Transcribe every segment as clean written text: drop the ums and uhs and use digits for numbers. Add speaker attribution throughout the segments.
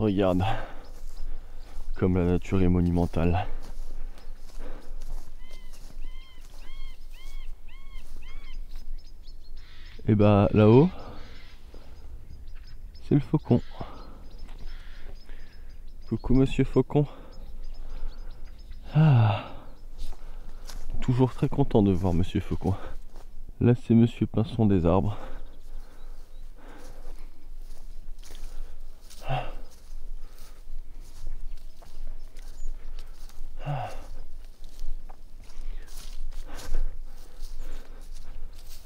Speaker 1: Regarde, comme la nature est monumentale. Et bah là-haut, c'est le faucon. Coucou monsieur Faucon. Ah, toujours très content de voir monsieur Faucon. Là c'est monsieur Pinson des arbres.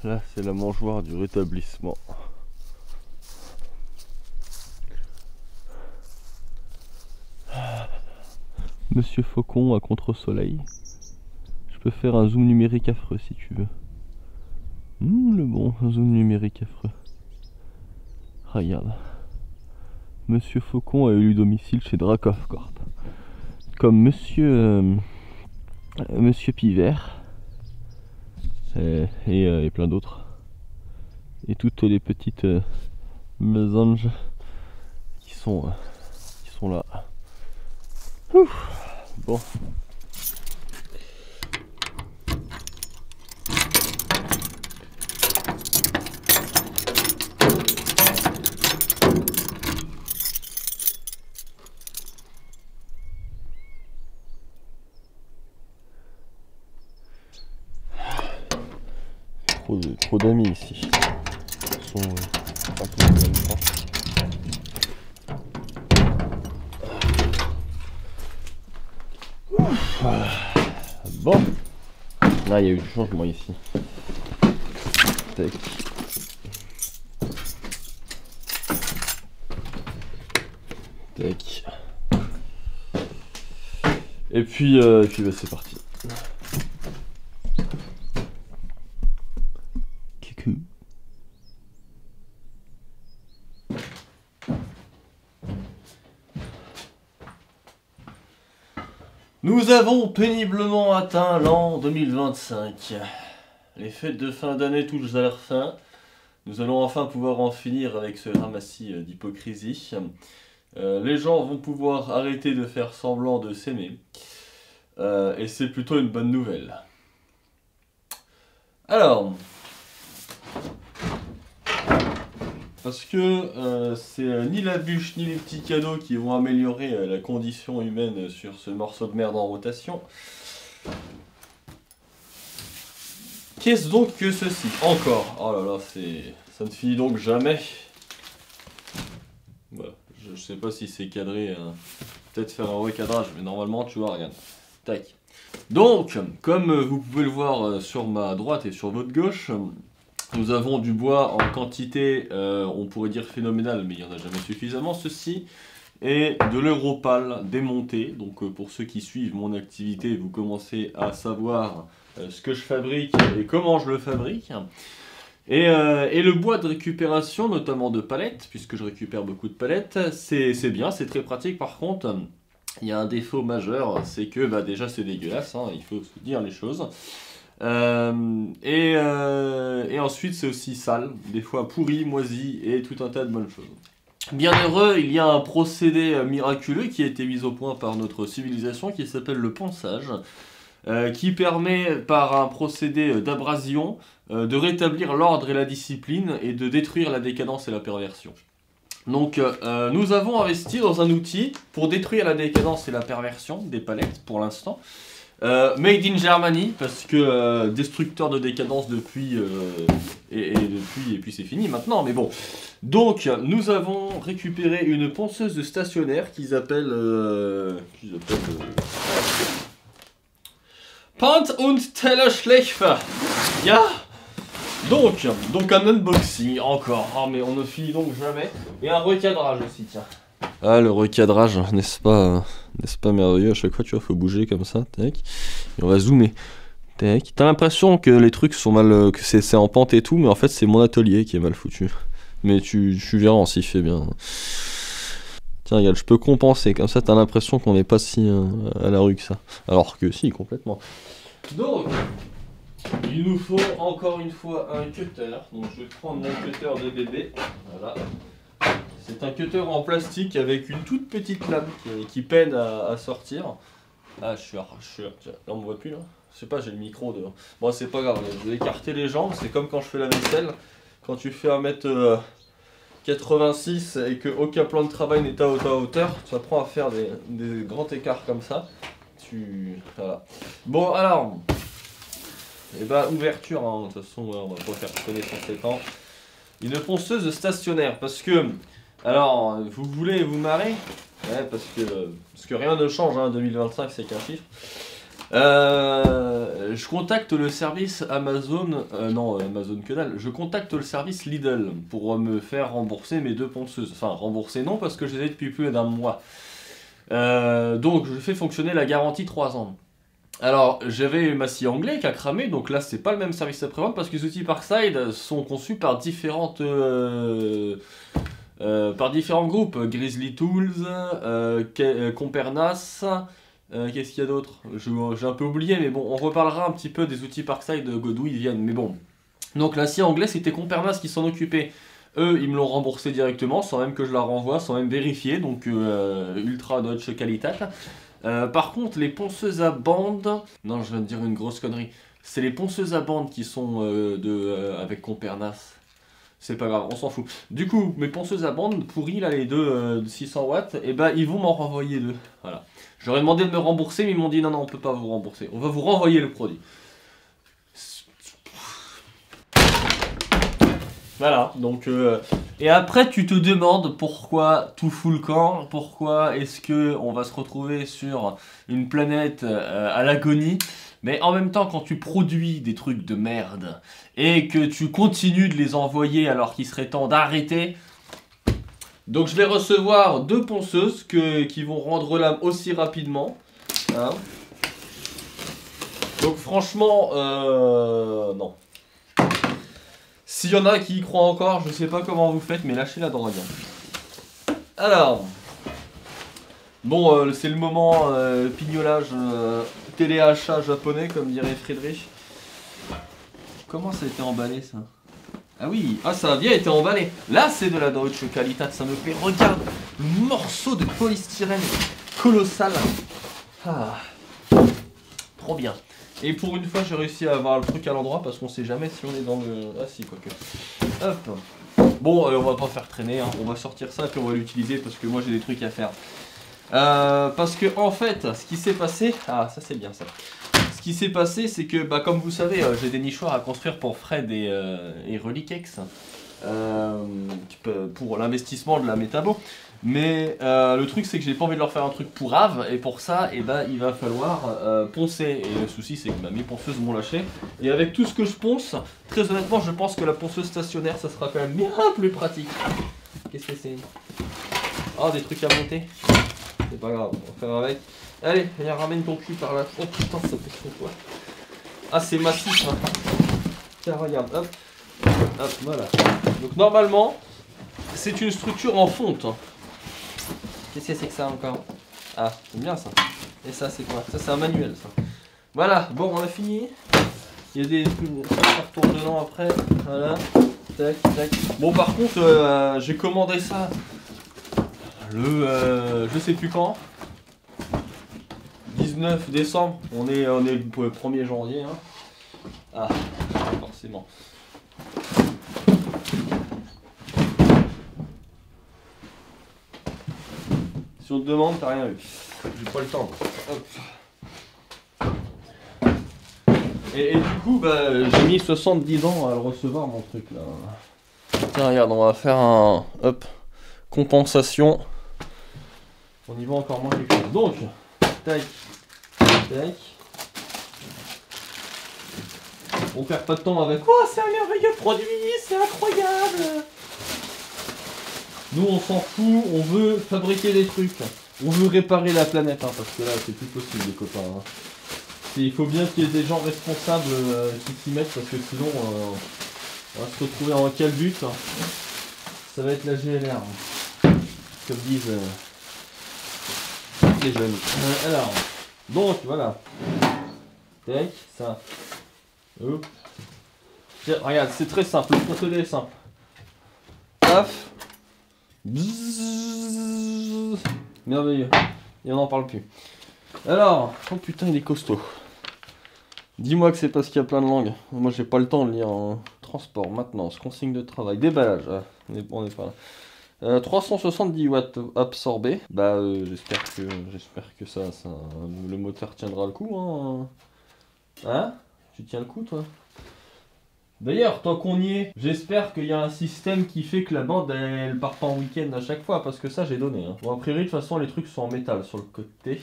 Speaker 1: Là c'est la mangeoire du rétablissement. Monsieur Faucon à contre-soleil. Je peux faire un zoom numérique affreux si tu veux. Le bon zoom numérique affreux. Regarde. Monsieur Faucon a eu domicile chez Drakov Corp. Comme Monsieur Pivert. Et plein d'autres. Et toutes les petites mésanges qui sont là. Ouf. Bon. Trop d'amis ici. Ils sont un peu en même temps. Bon, là il y a eu du changement ici. Tac. Tac. Et puis bah, c'est parti. Coucou. Nous avons péniblement atteint l'an 2025. Les fêtes de fin d'année touchent à leur fin. Nous allons enfin pouvoir en finir avec ce ramassis d'hypocrisie. Les gens vont pouvoir arrêter de faire semblant de s'aimer. Et c'est plutôt une bonne nouvelle. Alors... Parce que c'est ni la bûche ni les petits cadeaux qui vont améliorer la condition humaine sur ce morceau de merde en rotation. Qu'est-ce donc que ceci? Encore. Oh là là, ça ne finit donc jamais. Voilà. Je sais pas si c'est cadré. Peut-être faire un recadrage, mais normalement, tu vois, regarde. Tac. Donc, comme vous pouvez le voir sur ma droite et sur votre gauche, nous avons du bois en quantité, on pourrait dire phénoménale, mais il n'y en a jamais suffisamment, ceci, et de l'europale démonté. Donc pour ceux qui suivent mon activité, vous commencez à savoir ce que je fabrique et comment je le fabrique. Et le bois de récupération, notamment de palettes, puisque je récupère beaucoup de palettes, c'est bien, c'est très pratique. Par contre, il y a un défaut majeur, c'est que bah, déjà c'est dégueulasse, hein, il faut se dire les choses. Et ensuite c'est aussi sale, des fois pourri, moisi et tout un tas de bonnes choses. Bien heureux, il y a un procédé miraculeux qui a été mis au point par notre civilisation qui s'appelle le ponçage, qui permet par un procédé d'abrasion de rétablir l'ordre et la discipline et de détruire la décadence et la perversion. Donc nous avons investi dans un outil pour détruire la décadence et la perversion des palettes pour l'instant. Made in Germany, parce que destructeur de décadence depuis, et puis c'est fini maintenant, mais bon. Donc, nous avons récupéré une ponceuse stationnaire qu'ils appellent Pant und Tellerschleifer. Ja. Donc un unboxing encore. Oh, mais on ne finit donc jamais. Et un recadrage aussi, tiens. Ah, le recadrage, n'est-ce pas merveilleux? À chaque fois, tu vois, faut bouger comme ça, tac. Et on va zoomer. Tac. T'as l'impression que les trucs sont mal, que c'est en pente et tout, mais en fait, c'est mon atelier qui est mal foutu. Mais tu verras, on s'y fait bien. Tiens, regarde, je peux compenser, comme ça, t'as l'impression qu'on n'est pas si à la rue que ça. Alors que si, complètement. Donc, il nous faut encore une fois un cutter. Donc, je vais prendre un cutter de bébé. Voilà. C'est un cutter en plastique avec une toute petite lame qui peine à sortir. Ah, je suis. Tiens, là, on me voit plus là. Je sais pas, j'ai le micro devant. Bon, c'est pas grave, je vais écarter les jambes. C'est comme quand je fais la vaisselle. Quand tu fais 1m86 et que aucun plan de travail n'est à ta hauteur, tu apprends à faire des grands écarts comme ça. Voilà. Bon, alors. Et bah, ouverture, hein. De toute façon, on va pas faire traîner sur 7 ans. Une ponceuse stationnaire, parce que. Alors, vous voulez vous marrer? Ouais, parce que rien ne change, hein, 2025 c'est qu'un chiffre. Je contacte le service Amazon, non Amazon que dalle, je contacte le service Lidl pour me faire rembourser mes 2 ponceuses. Enfin rembourser non parce que je les ai depuis plus d'un mois. Donc je fais fonctionner la garantie 3 ans. Alors j'avais ma scie anglais qui a cramé, donc là c'est pas le même service après-vente parce que les outils Parkside sont conçus par différents groupes, Grizzly Tools, Compernas, qu'est-ce qu'il y a d'autre? J'ai un peu oublié, mais bon, on reparlera un petit peu des outils Parkside d'où ils viennent, mais bon. Donc la scie anglaise, c'était Compernas qui s'en occupait. Eux, ils me l'ont remboursé directement, sans même que je la renvoie, sans même vérifier, donc ultra Dodge qualitate. Par contre, les ponceuses à bande, non, je viens de dire une grosse connerie, c'est les ponceuses à bande qui sont avec Compernas. C'est pas grave, on s'en fout. Du coup, mes ponceuses à bande pourries, là, les deux de 600 watts, et ben ils vont m'en renvoyer 2. Voilà. J'aurais demandé de me rembourser, mais ils m'ont dit non, non, on peut pas vous rembourser. On va vous renvoyer le produit. Voilà, donc et après tu te demandes pourquoi tout fout le camp, pourquoi est-ce que on va se retrouver sur une planète à l'agonie, mais en même temps quand tu produis des trucs de merde et que tu continues de les envoyer alors qu'il serait temps d'arrêter, donc je vais recevoir 2 ponceuses qui vont rendre l'âme aussi rapidement, hein. Donc franchement, non. S'il y en a qui y croient encore, je sais pas comment vous faites, mais lâchez la drogue. Alors, bon, c'est le moment pignolage, téléachat japonais, comme dirait Friedrich. Comment ça a été emballé ça? Ah oui, ah ça a bien été emballé. Là, c'est de la Deutsche Qualität, ça me plaît. Regarde, le morceau de polystyrène colossal. Ah, trop bien. Et pour une fois, j'ai réussi à avoir le truc à l'endroit parce qu'on sait jamais si on est dans le... Ah si, quoique. Hop. Bon, on va pas faire traîner, hein. On va sortir ça et puis on va l'utiliser parce que moi j'ai des trucs à faire. Parce que en fait, ce qui s'est passé... Ah, ça c'est bien ça. Ce qui s'est passé, c'est que, bah, comme vous savez, j'ai des nichoirs à construire pour Fred et Reliquex. Pour l'investissement de la métabo. Mais le truc c'est que j'ai pas envie de leur faire un truc pourrave et pour ça il va falloir poncer. Et le souci c'est que mes ponceuses m'ont lâché. Et avec tout ce que je ponce, très honnêtement je pense que la ponceuse stationnaire ça sera quand même bien plus pratique. Qu'est-ce que c'est? Oh des trucs à monter. C'est pas grave, on va faire avec. Allez, viens ramène ton cul par là. Oh putain ça pèse trop quoi. Ah c'est massif hein. Tiens regarde, hop. Hop voilà. Donc normalement c'est une structure en fonte. Qu'est-ce que c'est que ça encore? Ah, c'est bien ça. Et ça, c'est quoi? Ça, c'est un manuel, ça. Voilà, bon, on a fini. Il y a des trucs, ça retourne dedans après. Voilà. Tac, tac. Bon, par contre, j'ai commandé ça le... je sais plus quand. 19 décembre. On est le 1er janvier. Hein. Ah, forcément. Si on te demande, t'as rien eu. J'ai pas le temps. Hop. Et du coup, bah, j'ai mis 70 ans à le recevoir, mon truc là. Tiens, regarde, on va faire un. Hop. Compensation. On y va encore moins quelque chose. Donc, tac. Tac. On perd pas de temps avec. Oh, c'est un merveilleux produit, c'est incroyable! Nous on s'en fout, on veut fabriquer des trucs. On veut réparer la planète, hein, parce que là c'est plus possible les copains. Hein. Il faut bien qu'il y ait des gens responsables qui s'y mettent, parce que sinon on va se retrouver en calbut. Hein. Ça va être la GLR, hein. Comme disent les jeunes. Alors, donc voilà. Tac, ça. Hop. Tiens, regarde, c'est très simple, le procédé est simple. Paf. Bzzz. Merveilleux. Et on n'en parle plus. Alors, oh putain, il est costaud. Dis-moi que c'est parce qu'il y a plein de langues. Moi, j'ai pas le temps de lire en transport, maintenance, consigne de travail, déballage. Ah, on est pas là. 370 watts absorbés. Bah, j'espère que ça, le moteur tiendra le coup. Hein? Tu tiens le coup, toi? D'ailleurs, tant qu'on y est, j'espère qu'il y a un système qui fait que la bande elle part pas en week-end à chaque fois, parce que ça j'ai donné. Bon, a priori, de toute façon, les trucs sont en métal sur le côté.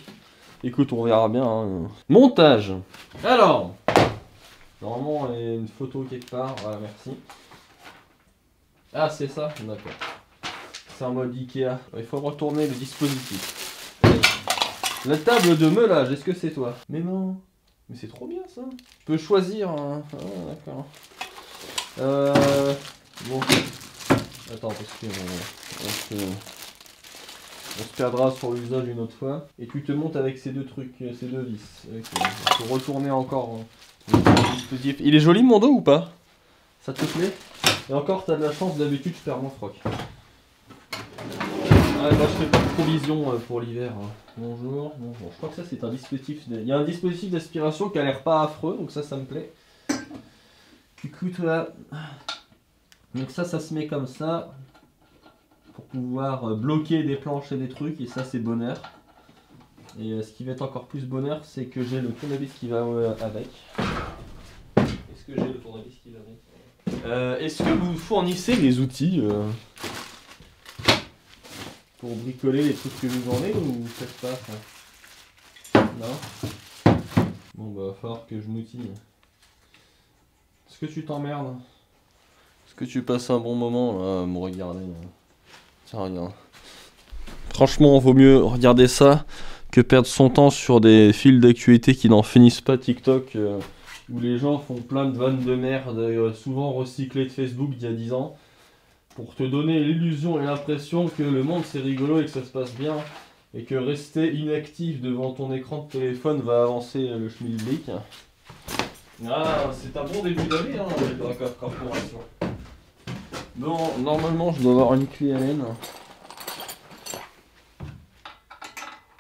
Speaker 1: Écoute, on verra bien. Montage. Alors, normalement, il y a une photo quelque part. Voilà, merci. Ah, c'est ça? D'accord. C'est en mode Ikea. Il faut retourner le dispositif. La table de meulage, est-ce que c'est toi? Mais non. Mais c'est trop bien ça. Tu peux choisir. Ah, d'accord. Bon. Attends, parce que on se perdra sur l'usage une autre fois. Et tu te montes avec ces deux trucs, ces deux vis. Okay. Il faut retourner encore le dispositif. Il est joli mon dos ou pas? Ça te plaît? Et encore, t'as de la chance, d'habitude je perds mon froc. Ouais, moi je fais pas de provision pour l'hiver. Bonjour, bonjour. Je crois que ça c'est un dispositif. Il y a un dispositif d'aspiration qui a l'air pas affreux, donc ça me plaît. Écoute là. Donc ça se met comme ça. Pour pouvoir bloquer des planches et des trucs, et ça c'est bonheur. Et ce qui va être encore plus bonheur, c'est que j'ai le tournevis qui va avec. Est-ce que j'ai le tournevis qui va avec? Est-ce que vous fournissez les outils pour bricoler les trucs que vous en avez, ou vous faites pas ça? Non? Bon bah, va falloir que je m'outille. Est-ce que tu t'emmerdes? Est-ce que tu passes un bon moment là, à me regarder? Tiens, regarde. Franchement, vaut mieux regarder ça que perdre son temps sur des fils d'actualité qui n'en finissent pas. TikTok, où les gens font plein de vannes de merde, souvent recyclées de Facebook d'il y a 10 ans, pour te donner l'illusion et l'impression que le monde c'est rigolo et que ça se passe bien, et que rester inactif devant ton écran de téléphone va avancer le schmilblick. Ah, c'est un bon début d'année, hein, la corporation. Bon, normalement, je dois avoir une clé Allen.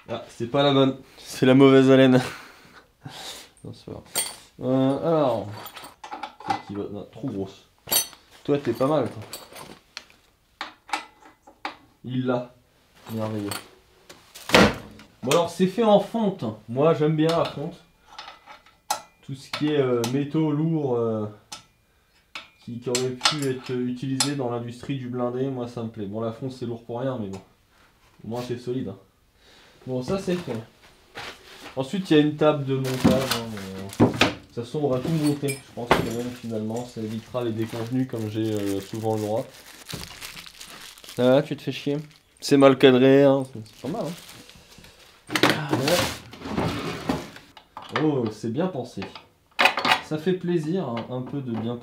Speaker 1: Ah, c'est pas la bonne, c'est la mauvaise haleine. Non, c'est pas grave. Alors, c'est qui va... Non, trop grosse. Toi, t'es pas mal, toi. Il l'a. Merveilleux. Bon, alors, c'est fait en fonte. Moi, j'aime bien la fonte. Tout ce qui est métaux lourds qui aurait pu être utilisé dans l'industrie du blindé, moi ça me plaît. Bon, la fonte c'est lourd pour rien, mais bon. Au moins c'est solide. Hein. Bon, ça c'est fait. Ensuite, il y a une table de montage. De toute façon, on va tout monter. Je pense que même finalement, ça évitera les déconvenus comme j'ai souvent le droit. Ah, tu te fais chier. C'est mal cadré, hein. C'est pas mal. Hein. Oh, c'est bien pensé. Ça fait plaisir, hein, un peu de bien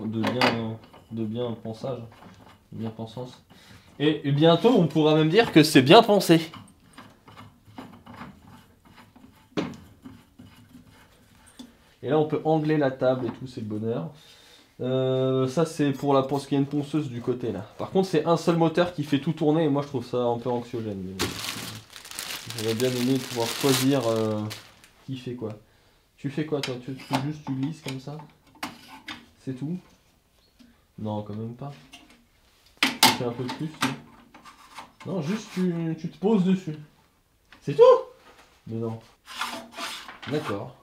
Speaker 1: pensage, de bien pensance. Et bientôt, on pourra même dire que c'est bien pensé. Et là, on peut angler la table et tout, c'est le bonheur. Ça, c'est pour parce qu'il y a une ponceuse du côté là. Par contre, c'est un seul moteur qui fait tout tourner et moi, je trouve ça un peu anxiogène. J'aurais bien aimé pouvoir choisir qui fait quoi. Tu fais quoi toi? Tu glisses comme ça? C'est tout? Non, quand même pas. Tu fais un peu plus, non, juste tu te poses dessus. C'est tout? Mais non. D'accord.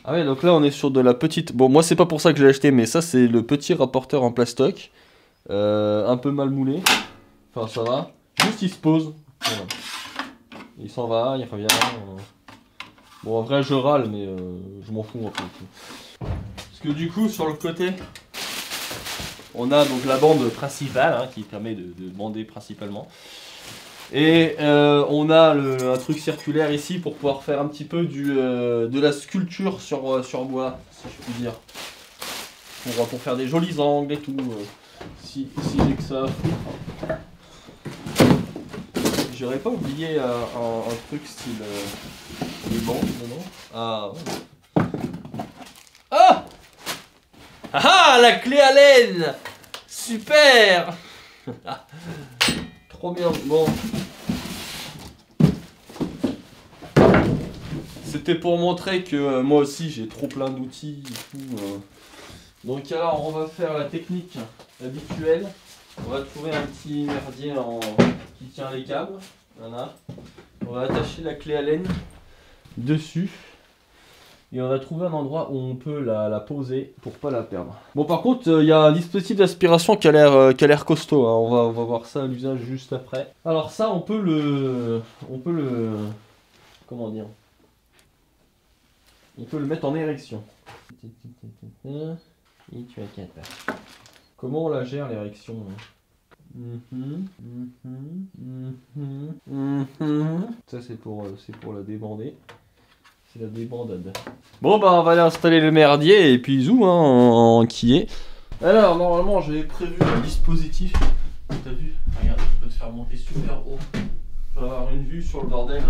Speaker 1: Ah ouais, donc là on est sur de la petite... Bon, moi c'est pas pour ça que j'ai acheté, mais ça c'est le petit rapporteur en plastoc. Un peu mal moulé. Enfin ça va. Juste il se pose. Voilà. Il s'en va, il revient. Bon, en vrai, je râle, mais je m'en fous un peu. Parce que du coup, sur le côté, on a donc la bande principale, hein, qui permet de bander principalement. Et on a un truc circulaire ici pour pouvoir faire un petit peu de la sculpture sur bois, si je puis dire. Pour faire des jolis angles et tout. Si j'ai que ça à foutre. J'aurais pas oublié un truc style les bancs, non? Ah ouais. Ah! Ah, la clé Allen! Super! Trop bien. Bon. C'était pour montrer que moi aussi j'ai trop plein d'outils et tout. Donc alors on va faire la technique habituelle. On va trouver un petit merdier qui tient les câbles. Voilà. On va attacher la clé Allen dessus. Et on va trouver un endroit où on peut la poser pour pas la perdre. Bon par contre il y a un dispositif d'aspiration qui a l'air costaud, hein. On va voir ça à l'usage juste après. Alors ça on peut le comment dire, on peut le mettre en érection. Et tu as 4. Comment on la gère l'érection? Ça c'est pour la débander. C'est la débandade. Bon bah on va aller installer le merdier et puis zoom hein, en quillé. Alors normalement j'avais prévu un dispositif. T'as vu? Regarde, je peux te faire monter super haut. Tu vas avoir une vue sur le bordel.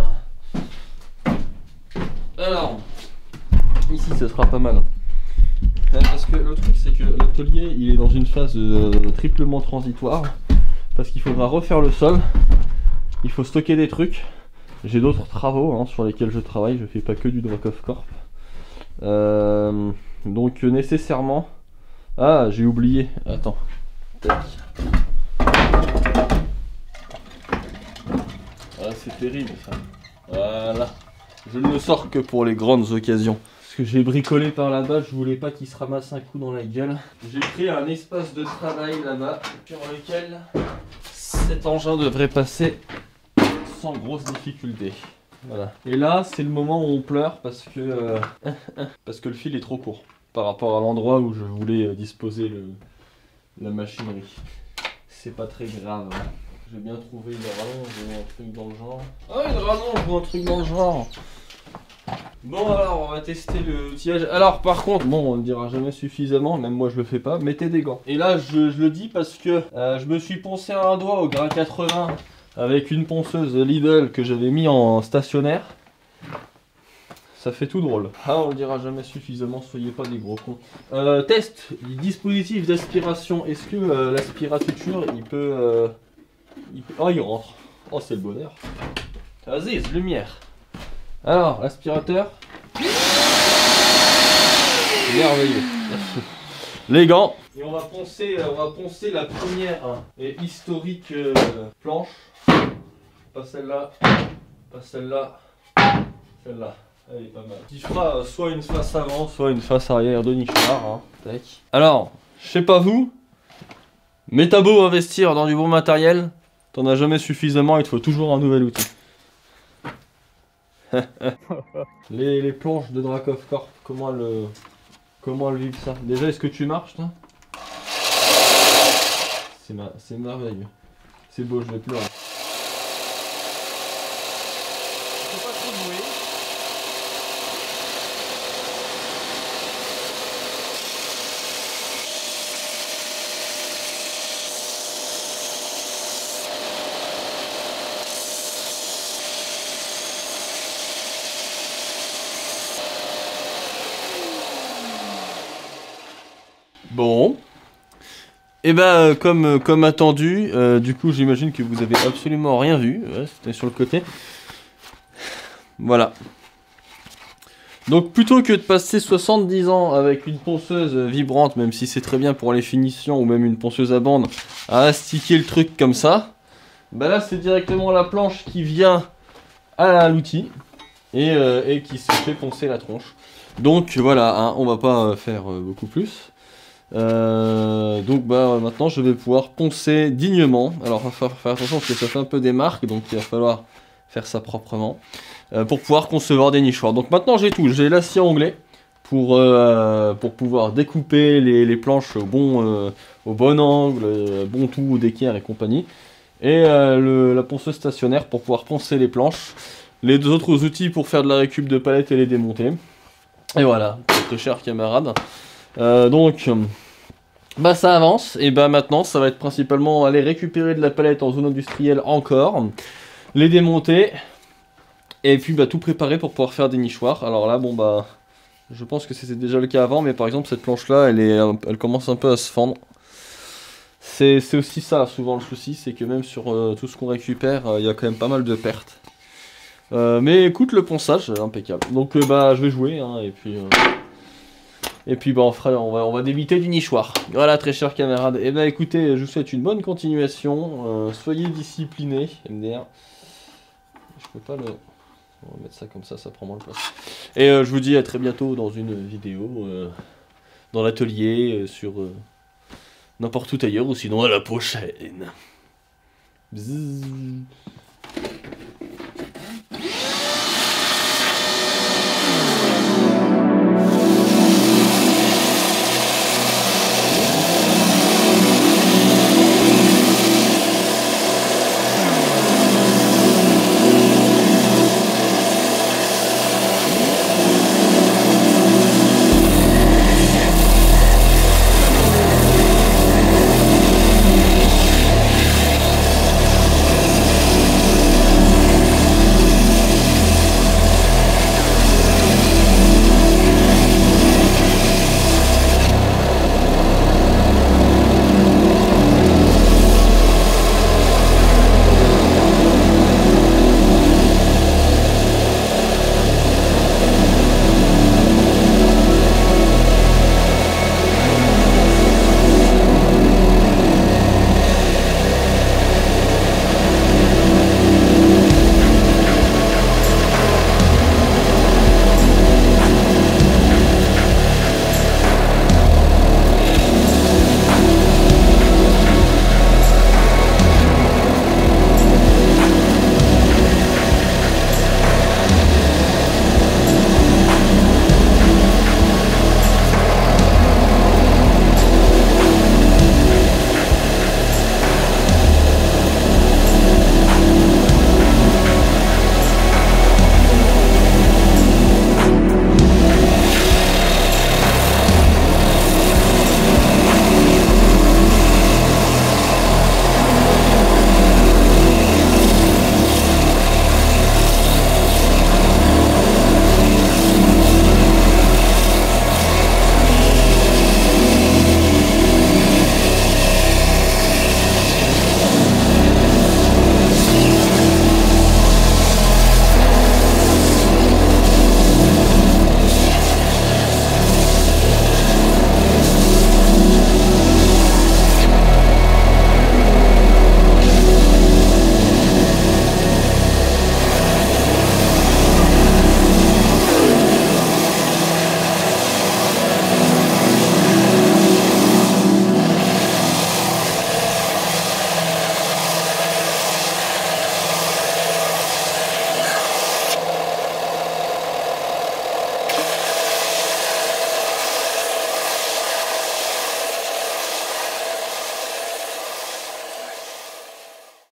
Speaker 1: Alors, ici ce sera pas mal. Parce que le truc c'est que l'atelier il est dans une phase triplement transitoire. Parce qu'il faudra refaire le sol. Il faut stocker des trucs. J'ai d'autres travaux hein, sur lesquels je travaille, je fais pas que du Drakov Corp. Donc nécessairement... Ah, j'ai oublié. Attends. Tac. Ah, c'est terrible ça. Voilà. Je ne le sors que pour les grandes occasions. Ce que j'ai bricolé par là-bas, je voulais pas qu'il se ramasse un coup dans la gueule. J'ai créé un espace de travail là-bas sur lequel cet engin devrait passer sans grosse difficulté. Voilà. Et là, c'est le moment où on pleure parce que le fil est trop court par rapport à l'endroit où je voulais disposer la machinerie. C'est pas très grave. J'ai bien trouvé une rallonge ou un truc dans le genre. Ah, une rallonge ou un truc dans le genre. Bon alors, on va tester l'outillage. Alors par contre, bon, on ne dira jamais suffisamment, même moi je le fais pas, mettez des gants. Et là, je le dis parce que je me suis poncé un doigt au gras 80 avec une ponceuse Lidl que j'avais mis en stationnaire. Ça fait tout drôle. Ah, on le dira jamais suffisamment, soyez pas des gros cons. Test, dispositif d'aspiration. Est-ce que l'aspirateur, il peut... Oh, il rentre. Oh, c'est le bonheur. Vas-y, lumière. Alors, l'aspirateur. Merveilleux. Les gants. Et on va poncer la première et historique planche. Pas celle-là, pas celle-là, celle-là. Elle est pas mal. Qui fera soit une face avant, soit une face arrière de nichoir. Hein. Tac. Alors, je sais pas vous, mais t'as beau investir dans du bon matériel, t'en as jamais suffisamment, il te faut toujours un nouvel outil. les planches de Drakov Corp, comment elles vivent ça? Déjà, est-ce que tu marches toi? C'est merveilleux. C'est beau, je vais pleurer. Faut pas trop jouer. Bon, et bah comme attendu, du coup j'imagine que vous avez absolument rien vu, ouais, c'était sur le côté. Voilà. Donc plutôt que de passer 70 ans avec une ponceuse vibrante, même si c'est très bien pour les finitions, ou même une ponceuse à bande, à astiquer le truc comme ça, bah là c'est directement la planche qui vient à l'outil et qui se fait poncer la tronche. Donc voilà, hein, on va pas faire beaucoup plus. Donc bah maintenant je vais pouvoir poncer dignement. Alors il va falloir faire attention parce que ça fait un peu des marques, donc il va falloir faire ça proprement pour pouvoir concevoir des nichoirs. Donc maintenant j'ai tout, j'ai l'acier anglais pour pouvoir découper les planches au bon angle, bon tout d'équerre et compagnie, et la ponceuse stationnaire pour pouvoir poncer les planches, les deux autres outils pour faire de la récup de palettes et les démonter. Et voilà, très chers camarades. Donc, bah ça avance, et bah maintenant ça va être principalement aller récupérer de la palette en zone industrielle encore, les démonter, et puis bah tout préparer pour pouvoir faire des nichoirs. Alors là, bon bah, je pense que c'était déjà le cas avant, mais par exemple cette planche là, elle commence un peu à se fendre. C'est aussi ça, souvent le souci, c'est que même sur tout ce qu'on récupère, il y a quand même pas mal de pertes. Mais écoute, le ponçage, impeccable. Donc bah je vais jouer, hein, et puis bah on va débiter du nichoir. Voilà, très chers camarades. Et bah écoutez, je vous souhaite une bonne continuation. Soyez disciplinés, MDR. Je peux pas le... On va mettre ça comme ça prend moins de place. Et je vous dis à très bientôt dans une vidéo, dans l'atelier, sur n'importe où ailleurs, ou sinon à la prochaine. Bzzz.